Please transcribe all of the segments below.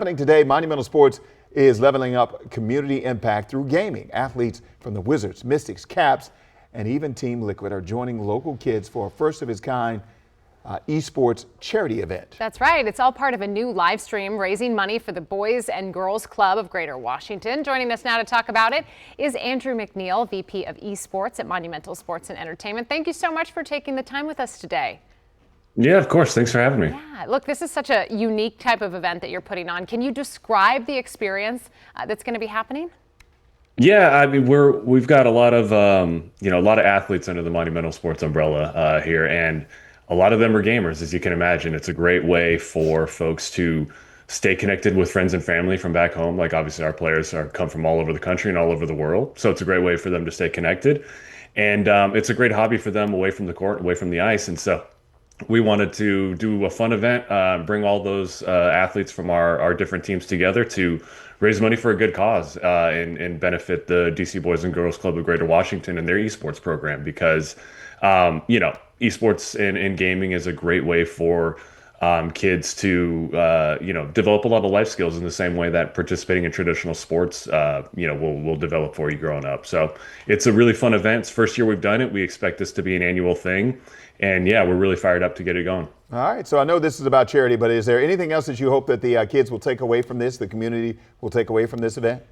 Happening today, Monumental Sports is leveling up community impact through gaming. Athletes from the Wizards, Mystics, Caps, and even Team Liquid are joining local kids for a first-of-its-kind esports charity event. That's right. It's all part of a new live stream raising money for the Boys and Girls Club of Greater Washington. Joining us now to talk about it is Andrew McNeill, VP of Esports at Monumental Sports and Entertainment. Thank you so much for taking the time with us today. Yeah, of course. Thanks for having me. Yeah, look, this is such a unique type of event that you're putting on. Can you describe the experience that's going to be happening? Yeah, I mean, we've got a lot of a lot of athletes under the Monumental Sports umbrella here, and a lot of them are gamers, as you can imagine. It's a great way for folks to stay connected with friends and family from back home. Like, obviously, our players come from all over the country and all over the world, so it's a great way for them to stay connected, and it's a great hobby for them away from the court, away from the ice, and so we wanted to do a fun event, bring all those athletes from our different teams together to raise money for a good cause and benefit the DC Boys and Girls Club of Greater Washington and their esports program, because esports and gaming is a great way for kids to develop a lot of life skills in the same way that participating in traditional sports will develop for you growing up. So it's a really fun event. It's the first year we've done it. We expect this to be an annual thing. And yeah, we're really fired up to get it going. All right, so I know this is about charity, but is there anything else that you hope that the kids will take away from this, the community will take away from this event?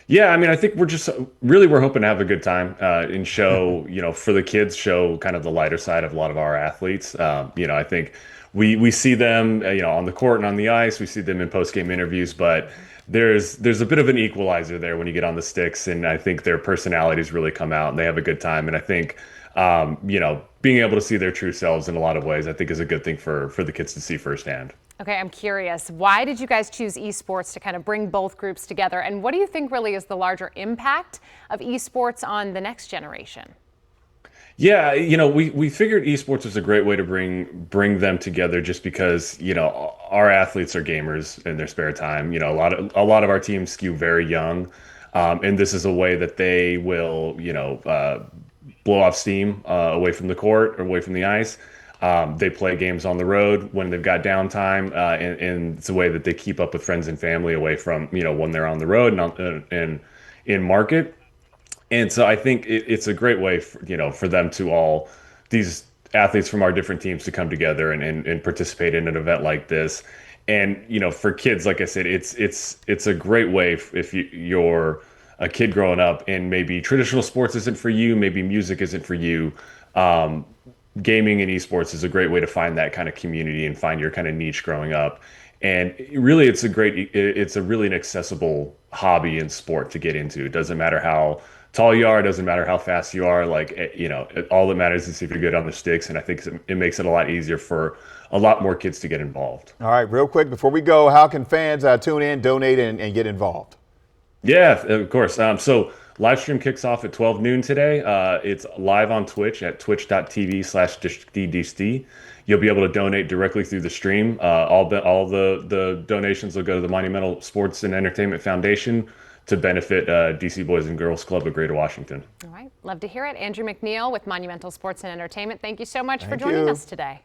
Yeah, I mean, I think we're hoping to have a good time and show, for the kids, show kind of the lighter side of a lot of our athletes. I think we see them, on the court and on the ice. We see them in post-game interviews, but there's a bit of an equalizer there when you get on the sticks, and I think their personalities really come out and they have a good time. And I think, being able to see their true selves in a lot of ways, I think is a good thing for the kids to see firsthand. Okay, I'm curious, why did you guys choose esports to kind of bring both groups together? And what do you think really is the larger impact of esports on the next generation? Yeah, we figured esports was a great way to bring them together, just because, our athletes are gamers in their spare time. A lot of our teams skew very young, and this is a way that they will, blow off steam away from the court or away from the ice. They play games on the road when they've got downtime, and it's a way that they keep up with friends and family away from, when they're on the road and in market. And so I think it's a great way for them to these athletes from our different teams to come together and participate in an event like this. And, for kids, like I said, it's a great way if you're a kid growing up and maybe traditional sports isn't for you, maybe music isn't for you. Gaming and esports is a great way to find that kind of community and find your kind of niche growing up. And really, it's a really accessible hobby and sport to get into. It doesn't matter how tall you are, it doesn't matter how fast you are. All that matters is if you're good on the sticks. And I think it makes it a lot easier for a lot more kids to get involved. All right, real quick, before we go, how can fans tune in, donate, and get involved? Yeah, of course. So live stream kicks off at 12 noon today. It's live on Twitch at twitch.tv/DDSD. You'll be able to donate directly through the stream. All the donations will go to the Monumental Sports and Entertainment Foundation to benefit DC Boys and Girls Club of Greater Washington. All right, love to hear it. Andrew McNeill with Monumental Sports and Entertainment. Thank you so much for joining us today.